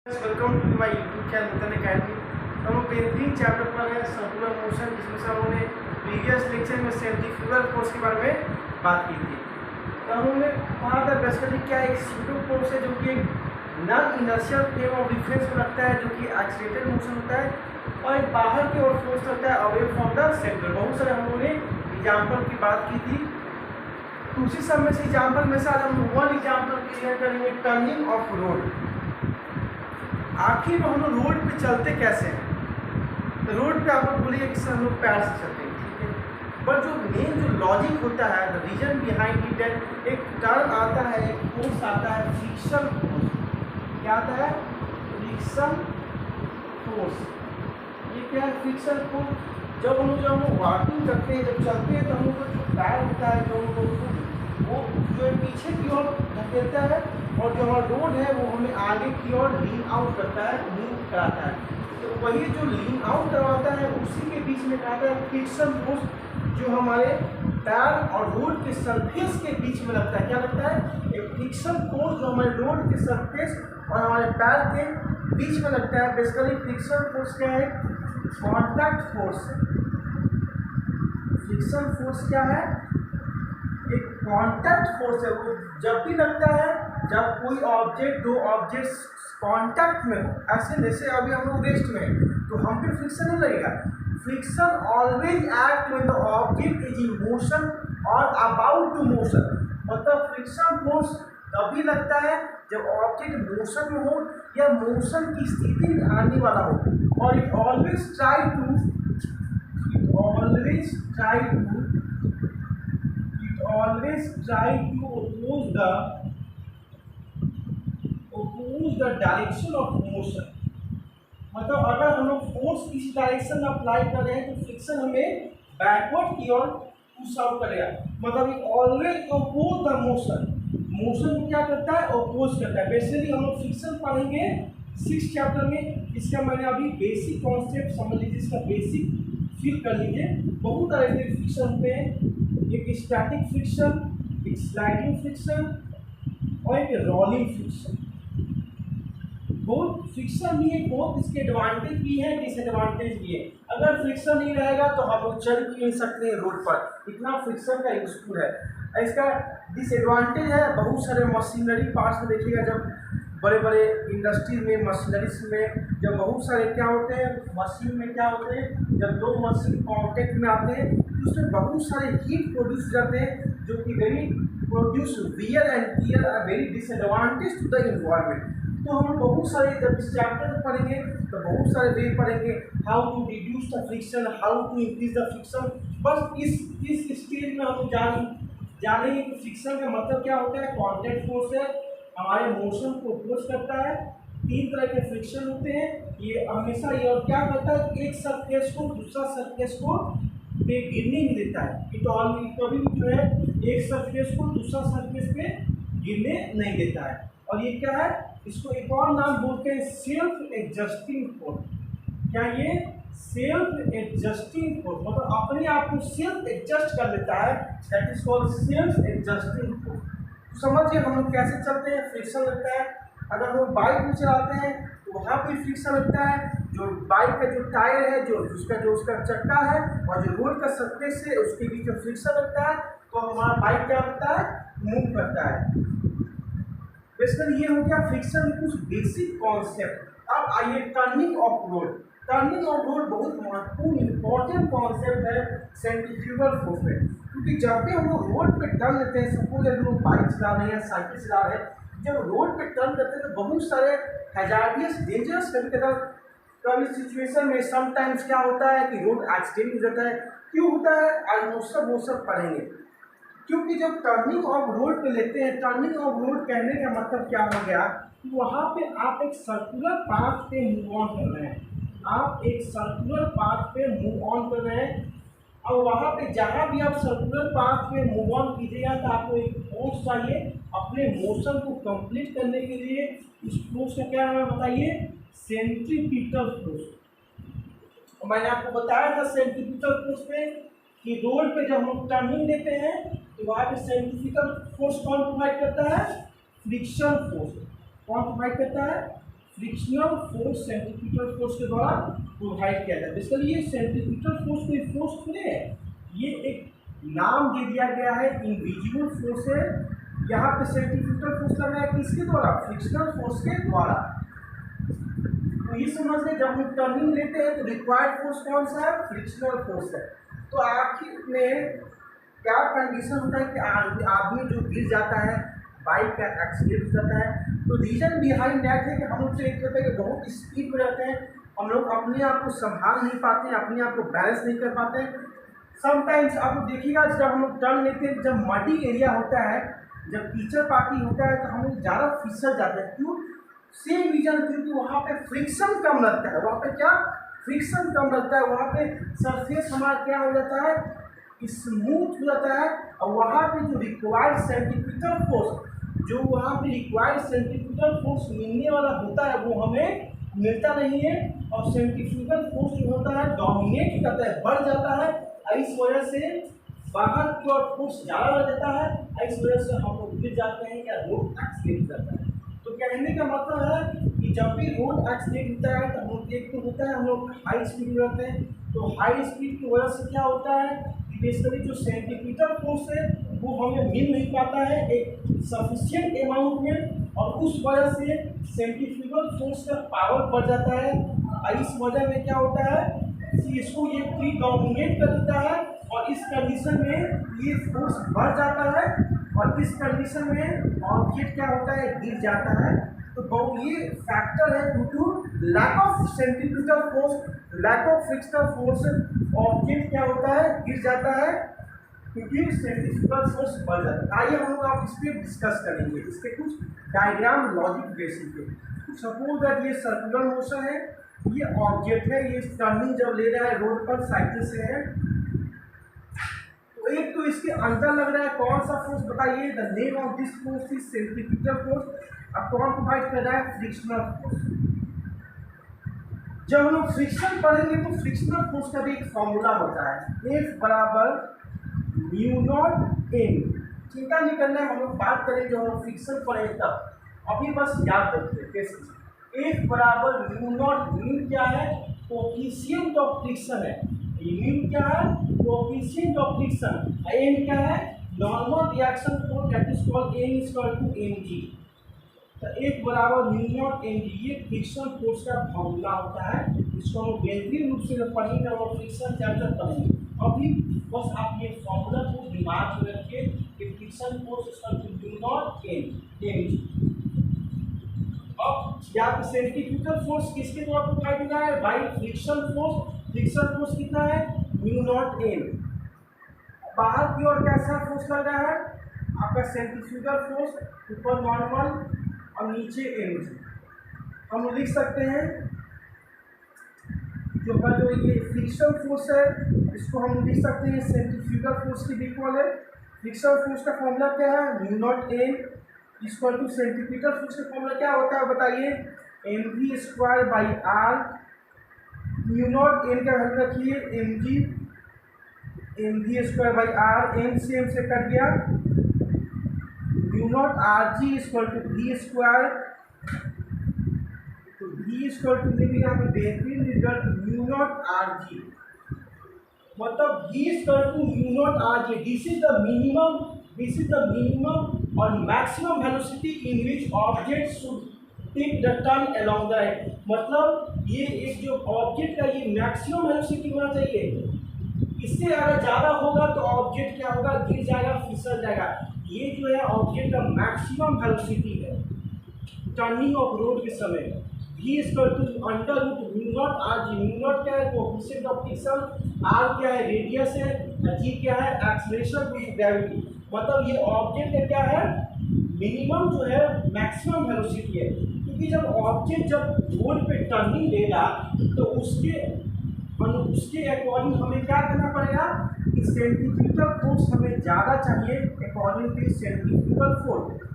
Welcome to my YouTube channel Nutan academy. हम लोग बेहतरीन चैप्टर पर है सर्कुलर मोशन, जिसमें से हम लोगों ने प्रीवियस लेक्चर में सेंट्रीफ्यूगल फोर्स के बारे में बात की थी। तो हम लोगों ने कहा था बेसिकली क्या एक सूडो फोर्स है जो कि एक non inertial frame of reference में लगता है, जो कि एक्सीलरेटेड मोशन होता है, और एक बाहर की ओर फोर्स लगता है अवे फ्रॉम द सेंटर। बहुत सारे हम लोगों ने एग्जाम्पल की बात की थी। तो उसी सब में से एग्जाम्पल में से आज हम वन एग्जाम्पल क्लियर करेंगे, टर्निंग ऑफ रोड। आखिर हम लोग रोड पे चलते कैसे हैं? तो रोड पे आप लोग बोलिए कि सर हम लोग पैर से चलते हैं, ठीक है, बट जो मेन जो लॉजिक होता है, द रीजन बिहाइंड इट है, एक टर्न आता है, एक फोर्स आता है, फ्रिक्शन फोर्स। क्या आता है? Friction force. ये क्या है? Friction force. जब हम लोग वॉकिंग करते हैं, जब चलते हैं, तो हम लोग का जो पैर होता है, जो हम लोग वो जो है पीछे की ओर धकेलता है, और जो हमारा रोड है वो हमें आगे की ओर लीन आउट करता है, मूव कराता है। तो वही जो लीन आउट करवाता है उसी के बीच में आता है फ्रिक्शन फोर्स, जो हमारे पैर और रोड के सरफेस के बीच में लगता है। क्या लगता है? एक फ्रिक्शन फोर्स जो हमारे रोड के सरफेस और हमारे पैर के बीच में लगता है। बेसिकली फ्रिक्शन फोर्स क्या है? कॉन्टैक्ट फोर्स है। फ्रिक्शन फोर्स क्या है? एक कॉन्टैक्ट फोर्स है। वो जब भी लगता है जब कोई ऑब्जेक्ट, दो ऑब्जेक्ट्स कांटेक्ट में हो, ऐसे जैसे अभी हम लोग रेस्ट में हैं तो हम पे फ्रिक्शन नहीं लगेगा। Friction always act when the object is in motion और अबाउट टू मोशन। मतलब फ्रिक्शन फोर्स तभी लगता है जब ऑब्जेक्ट मोशन में हो या मोशन की स्थिति में आने वाला हो, और it always try to oppose the direction of motion. मतलब अगर हम लोग फोर्स इस डायरेक्शन में अप्लाई कर रहे हैं तो फ्रिक्शन हमें बैकवर्ड की ओर पुश आउट करेगा। मतलब it always oppose the motion. Motion को क्या करता है? ओपोज करता है। बेसिकली हम लोग फ्रिक्शन पढ़ेंगे 6 चैप्टर में। इसका मैंने अभी बेसिक कॉन्सेप्ट समझ लीजिए, इसका बेसिक फील कर लीजिए। बहुत तरह के फ्रिक्शन होते हैं, एक स्टैटिक फ्रिक्शन, एक स्लाइडिंग फ्रिक्शन और एक रोलिंग फ्रिक्शन। बहुत फ्रिक्शन भी है, बहुत इसके एडवांटेज भी है, डिसएडवांटेज भी है। अगर फ्रिक्शन नहीं रहेगा तो हम लोग चल भी नहीं सकते हैं रोड पर, इतना फ्रिक्शन का यूजफुल है। इसका डिसएडवांटेज है बहुत सारे मशीनरी पार्ट्स में। देखिएगा जब बड़े बड़े इंडस्ट्री में, मशीनरीज में जब बहुत सारे क्या होते हैं, मशीन में क्या होते हैं, जब दो मशीन कॉन्टेक्ट में आते हैं तो उसमें बहुत सारे हीट प्रोड्यूस हो जाते हैं, जो कि very produce wear and tear are very disadvantage to the environment. तो हम बहुत सारे जब इस चैप्टर में पढ़ेंगे तो बहुत सारे वे पढ़ेंगे, how to reduce the friction, how to increase the friction. बस इस स्टेज में हम जानेंगे कि फ्रिक्शन का मतलब क्या होता है। कॉन्टैक्ट फोर्स है, हमारे मोशन को अपोज करता है। 3 तरह के फ्रिक्शन होते हैं, ये हमेशा ये और क्या करता है, एक सरफेस को दूसरा सरफेस को पे गिरने नहीं देता है। इट ऑलवेज कभी भी जो है एक सरफेस को दूसरा सरफेस पे गिरने नहीं देता है। और ये क्या है? इसको एक और नाम बोलते हैं सेल्फ एडजस्टिंग फोर्स। क्या ये? सेल्फ एडजस्टिंग फोर्स, मतलब अपने आप को सेल्फ एडजस्ट कर लेता है। That is called self adjusting force. समझिए हम लोग कैसे चलते हैं, फ्रिक्शन लगता है। अगर हम लोग बाइक में चलाते हैं तो वहाँ पे फ्रिक्शन लगता है। जो बाइक का जो टायर है, जो उसका चक्का है और जो रोड का सरफेस है, उसके बीच में फ्रिक्शन लगता है, तो हमारा बाइक क्या करता है? मूव करता है। बेसिकली ये हो गया फ्रिक्शन में कुछ बेसिक कॉन्सेप्ट। अब आइए turning of road. Turning of road बहुत महत्वपूर्ण इंपॉर्टेंट कॉन्सेप्ट है सेंट्रीफ्यूगल फोर्स में, क्योंकि जब भी हम लोग रोड पे टर्न लेते हैं, सपोज हम लोग बाइक चला रहे हैं, साइकिल चला रहे हैं, जब रोड पे टर्न करते हैं तो बहुत सारे हैजार्डियस, डेंजरस कभी सिचुएशन में समटाइम्स क्या होता है कि रोड एक्सीडेंट हो जाता है। क्यों होता है? आज वो सब पढ़ेंगे। क्योंकि जब टर्निंग ऑफ रोड पे लेते हैं, टर्निंग ऑफ रोड कहने का मतलब क्या हो गया कि वहाँ पे आप एक सर्कुलर पाथ पे मूव ऑन कर रहे हैं। आप एक सर्कुलर पाथ पे मूव ऑन कर रहे हैं, और वहाँ पे जहाँ भी आप सर्कुलर पाथ पे मूव ऑन कीजिएगा तो आपको एक फोर्स चाहिए अपने मोशन को कंप्लीट करने के लिए। इस फोर्स का क्या है बताइए? Centripetal force. मैंने आपको बताया था सेंट्रीपिटल फोर्स पे कि रोड पे जब हम टर्निंग लेते हैं तो वहाँ पे सेंट्रीपिटल फोर्स कौन प्रोवाइड करता है? Friction force. कौन प्रोवाइड करता है? फ्रिक्शनल फोर्स सेंट्रीफ्यूगल फोर्स के द्वारा प्रोवाइड किया जाता है। बेसिकली ये सेंट्रीफ्यूगल फोर्स कोई फोर्स थोड़े है, ये एक नाम दे दिया गया है, इनविजिबल फोर्स है। यहाँ पे सेंट्रीफ्यूगल फोर्स लग रहा है किसके द्वारा? फ्रिक्शनल फोर्स के द्वारा। तो ये समझ लें जब हम टर्निंग लेते हैं तो रिक्वायर्ड फोर्स कौन सा है? फ्रिक्शनल फोर्स है। तो आखिर में क्या कंडीशन होता है कि आदमी जो गिर जाता है, बाइक का एक्सीडेंट हो जाता है, तो रीजन बिहाइंड दैट है कि हम लोग से एक होता है कि बहुत स्पीड में रहते हैं, हम लोग अपने आप को संभाल नहीं पाते हैं, अपने आप को बैलेंस नहीं कर पाते हैं। समटाइम्स आप लोग देखिएगा जब हम लोग टर्न लेते हैं, जब मडी एरिया होता है, जब कीचड़ पार्टी होता है, तो हम लोग ज़्यादा फिसल जाते हैं। क्यों? सेम रीजन, क्योंकि वहाँ पे फ्रिक्शन कम लगता है। वहाँ पे क्या? फ्रिक्शन कम लगता है। वहाँ पे सरफेस हमारा क्या हो जाता है? स्मूथ हो जाता है। और वहाँ पे जो रिक्वायर्ड सेंट्रीफ्यूगल फोर्स, जो वहाँ पे रिक्वायर्ड सेंट्रीफ्यूगल फोर्स मिलने वाला होता है, वो हमें मिलता नहीं है। और सेंट्रीफ्यूगल फोर्स जो होता है डोमिनेट करता है, बढ़ जाता है। इस वजह से बाहर की ओर फोर्स ज़्यादा लग जाता है। इस वजह से हम लोग गिर जाते हैं या रोड एक्सीडेंट करता है। तो कहने का मतलब है कि जब भी रोड एक्सीडेंट होता है तो हम लोग देखते होता है, हम लोग हाई स्पीड में रहते हैं, तो हाई स्पीड की वजह से क्या होता है कि बेसिकली जो सेंट्रीफ्यूगल फोर्स है वो हमें मिल नहीं पाता है एक सफिशिएंट अमाउंट में, और उस वजह से सेंट्रीफ्यूगल फोर्स का पावर बढ़ जाता है। और इस वजह में क्या होता है कि इसको ये प्री डोमिनेट कर देता है, और इस कंडीशन में ये फोर्स बढ़ जाता है, और इस कंडीशन में ऑब्जेक्ट क्या होता है? गिर जाता है। तो ये फैक्टर है due to lack of centrifugal force, lack of frictional force, object क्या होता है? गिर जाता है, क्योंकि सेंट्रीफ्यूगल फोर्स बढ़ जाता है। आइए हम लोग आप इस पर डिस्कस करेंगे, इसके कुछ डायग्राम लॉजिक बेसिस पे। सपोज दैट ये सर्कुलर मोशन है, ये ऑब्जेक्ट है, ये टर्निंग जब ले रहा है रोड पर साइकिल से है, तो एक तो इसके अंदर लग रहा है कौन सा फोर्स बताइए? The name of this force is centrifugal force. अब कौन प्रोवाइड कर रहा है? Frictional force. जब हम लोग फ्रिक्शन पढ़ेंगे तो फ्रिक्शनल फोर्स का भी एक फॉर्मूला होता है, F बराबर म्यू नॉट एन। चिंता नहीं करना है, हम लोग बात करें जब हम लोग फ्रिक्शन पढ़ेंगे तब। अभी बस याद रखिए कैसे। F बराबर म्यू नॉट, म्यू क्या है? कोएफिशिएंट ऑफ फ्रिक्शन है। म्यू क्या है? Coefficient of friction. एन क्या है? Normal reaction force, that is called N is equal to mg। तो एक बराबर म्यू नॉट mg, ये फ्रिक्शन फोर्स का फॉर्मूला होता है। इसको हम बेहतरीन रूप से जब पढ़ेंगे और फ्रिक्शन चैप्टर पढ़ेंगे। अभी बस आप ये फॉर्मूला को दिमाग में रखिए कि friction force equal to mu nought mg। अब यहाँ पे सेंट्रीफ्यूगल फोर्स किसके द्वारा प्रोवाइड होता है? By friction force. Friction force कितना है? Mu nought N. बाहर की ओर कैसा फोर्स लग रहा है? आपका सेंट्रीफ्यूगल फोर्स, ऊपर नॉर्मल और नीचे एनर्जी। हम लिख सकते हैं जो ये फ्रिक्शन फोर्स है, इसको हम लिख सकते हैं सेंट्रीफ्यूगल फोर्स के इक्वल है। फ्रिक्शन फोर्स का फॉर्मूला क्या है? Mu nought N equal to centrifugal force का फॉर्मूला क्या होता है बताइए? mv square by R. Mu nought N का वैल्यू रखिए mv square by R, M से कट गया। Mu not are G equal to V square, तो वी इक्वल टू मिलेगा हमें बेहतरीन result mu not are G, मतलब V equal to mu not are g. This is the minimum और maximum velocity in which object should take the turn along the right. मतलब ये एक जो object का ये मैक्सिमम वेलोसिटी होना चाहिए, इससे अगर ज़्यादा होगा तो ऑब्जेक्ट क्या होगा? गिर जाएगा, फिसल जाएगा। ये जो है ऑब्जेक्ट का मैक्सिमम वेलोसिटी है टर्निंग ऑफ रोड के समय। v equal to under root mu not are G. Mu nought क्या है? कोएफिशिएंट ऑफ फ्रिक्शन, आर क्या है? रेडियस है, जी क्या है? Acceleration due to gravity. मतलब ये ऑब्जेक्ट का क्या है? मिनिमम जो है मैक्सिमम वेलोसिटी है, क्योंकि जब ऑब्जेक्ट जब रोड पे टर्निंग लेगा तो उसके अकॉर्डिंग हमें क्या करना पड़ेगा कि सेंट्रीफ्यूगल फोर्स हमें ज़्यादा चाहिए अकॉर्डिंग टू सेंट्रीफ्यूगल फोर्स।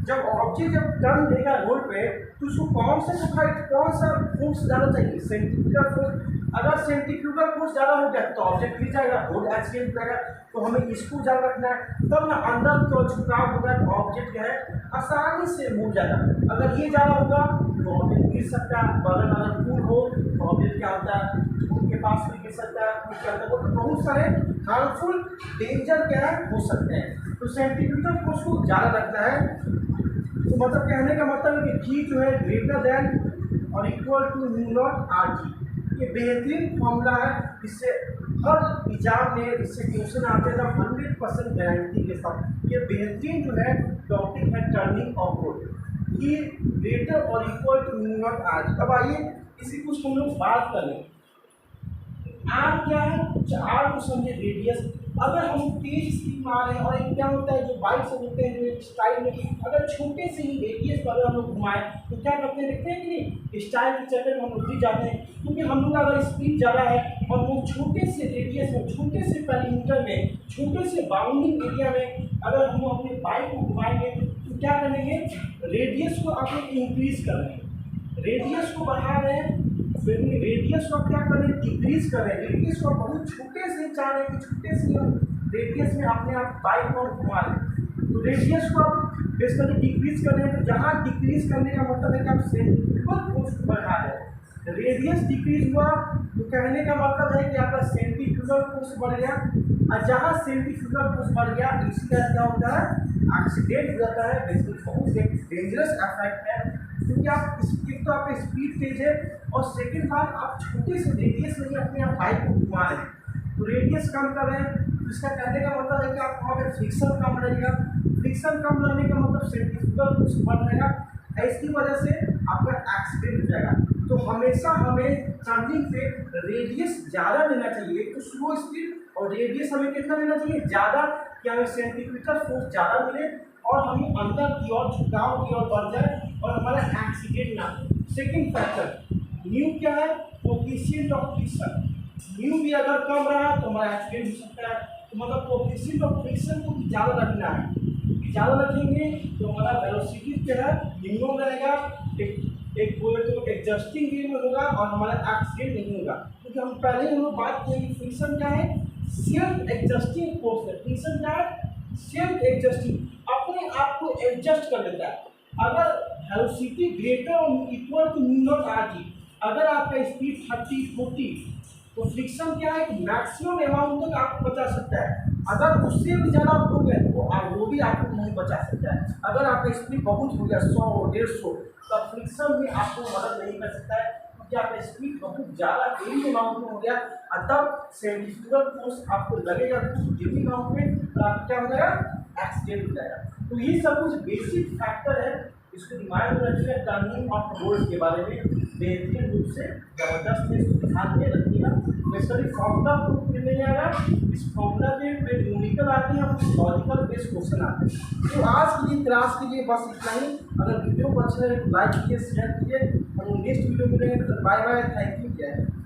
जब ऑब्जेक्ट जब टर्न देगा रोड पे तो उसको कौन सा फोर्स ज़्यादा चाहिए? Centrifugal force. अगर सेंट्रीफ्यूगल फोर्स ज़्यादा हो गया तो ऑब्जेक्ट गिर जाएगा, रोड एक्सीडेंट हो जाएगा। तो हमें इसको ज़्यादा रखना है, तब ना अंदर की ओर झुकाव होगा तो ऑब्जेक्ट जो है आसानी से मूव जाएगा। अगर ये ज़्यादा होगा तो ऑब्जेक्ट गिर गिर सकता है, बगल अगर पुल हो तो अभी क्या होता है पुल के पास भी गिर सकता है, पुल के अंदर हो, तो बहुत सारे हार्मफुल डेंजर क्या है हो सकते हैं। तो सेंटीमीटर फोर्स को ज़्यादा रखता है। तो मतलब कहने का मतलब है कि जी जो है ग्रेटर देन और equal to mu not are G, ये बेहतरीन फॉर्मूला है। इससे हर एग्जाम में इससे क्वेश्चन आते हैं 100% गारंटी के साथ। ये बेहतरीन जो है टॉपिक है टर्निंग ऑफ रोड कि ग्रेटर और equal to mu not are G. अब आइए इसी कुछ हम लोग बात करें। आर क्या है, आर को समझे रेडियस। अगर हम तेज स्पीड मार रहे हैं और एक क्या होता है जो बाइक से होते हैं जो स्टाइल में, अगर छोटे से ही रेडियस पर अगर हम लोग घुमाएं तो क्या करते हैं देखते हैं कि नहीं, स्टाइल के चक्कर में हम लोग गिर जाते हैं। क्योंकि हम लोग अगर स्पीड ज़्यादा है और वो छोटे से रेडियस में, छोटे से पेरीमीटर में, छोटे से बाउंडिंग एरिया में अगर हम अपने बाइक को घुमाएंगे तो क्या करेंगे, रेडियस को आप लोग इंक्रीज कर रहे हैं, रेडियस को बढ़ा रहे हैं, रेडियस को क्या करें डिक्रीज कर रहे हैं। रेडियस को बहुत छोटे से चाह रहे हैं कि छोटे से रेडियस में अपने आप बाइक को घुमा लें, तो रेडियस को आप बेसिकली डिक्रीज कर रहे हैं। तो जहाँ डिक्रीज करने का मतलब है कि आप सेंट्रीफ्यूगल फोर्स को बढ़ा रहे हैं। रेडियस डिक्रीज हुआ तो कहने का मतलब है कि आपका सेंट्रीफ्यूगल फोर्स बढ़ गया, और जहाँ सेंट्रीफ्यूगल फोर्स बढ़ गया इसी का क्या होता है, एक्सीडेंट हो जाता है। बेसिकली बहुत एक डेंजरस इफेक्ट है, क्योंकि आप एक तो आपका स्पीड तेज है और सेकंड बात आप छोटे से रेडियस में अपने आप बाइक को घुमा रहे हैं। तो रेडियस कम कर रहे हैं, तो इसका कहने का मतलब है कि आप वहाँ पे फ्रिक्शन कम रहेगा। फ्रिक्शन कम रहने का मतलब सेंट्रीफ्यूगल फोर्स बढ़ रहेगा, इसकी वजह से आपका एक्सीडेंट हो जाएगा। तो हमेशा हमें टर्निंग पे रेडियस ज़्यादा लेना चाहिए, एक तो स्लो स्पीड और रेडियस हमें कितना लेना चाहिए ज़्यादा, कि हमें सेंट्रीफ्यूगल फोर्स ज़्यादा मिले और हम अंदर की ओर झुकाव की ओर बढ़ जाए और हमारा एक्सीडेंट ना हो। सेकेंड फैक्टर न्यू क्या है, कोएफिशिएंट ऑफ फ्रिक्शन। न्यू भी अगर कम रहा तो हमारा एक्सीडेंट हो सकता है। तो मतलब कोएफिशिएंट ऑफ फ्रिक्शन को ज़्यादा रखना है, ज़्यादा रखेंगे तो हमारा वेलोसिटी जो है मिनिमम रहेगा, एक बोले तो एडजस्टिंग वे में होगा और हमारा एक्सीडेंट नहीं होगा। क्योंकि हम पहले ही हम लोग बात किए कि फ्रिक्शन क्या है, सेल्फ एडजस्टिंग फोर्स है। फ्रिक्शन क्या है, सेल्फ एडजस्टिंग, अपने आप को एडजस्ट कर लेता है। अगर वेलोसिटी ग्रेटर और equal to mu not are G, अगर आपका स्पीड 30-40 तो फ्रिक्शन क्या है, मैक्सिमम अमाउंट तक आपको बचा सकता है। अगर उससे भी ज़्यादा आप हो गए तो वो भी आपको नहीं बचा सकता है। अगर आपका स्पीड बहुत हो गया 100-150 तो फ्रिक्शन भी आपको मदद नहीं कर सकता है, क्योंकि आपका स्पीड बहुत ज़्यादा हेवी अमाउंट में हो गया और तब सेंट्रीफ्यूगल फोर्स आपको लगेगा हेवी अमाउंट में, तो आपको क्या हो जाएगा, एक्सीडेंट हो जाएगा। तो ये सब कुछ बेसिक फैक्टर है, इसको दिमाग में रखिएगा। टर्निंग ऑफ रोड के बारे में बेहतरीन रूप से जबरदस्त है, इसको ध्यान में रखिएगा। बेसिकली फॉर्मूला प्रूफ नहीं आएगा, इस फॉर्मूला पे न्यूमेरिकल आते हैं और लॉजिकल बेस्ड क्वेश्चन आते हैं। तो आज के लिए क्लास के लिए बस इतना ही। अगर वीडियो को अच्छा लगे तो लाइक कीजिए, शेयर कीजिए, हम नेक्स्ट वीडियो मिलेंगे। तो बाय बाय, थैंक यू, जय हिंद।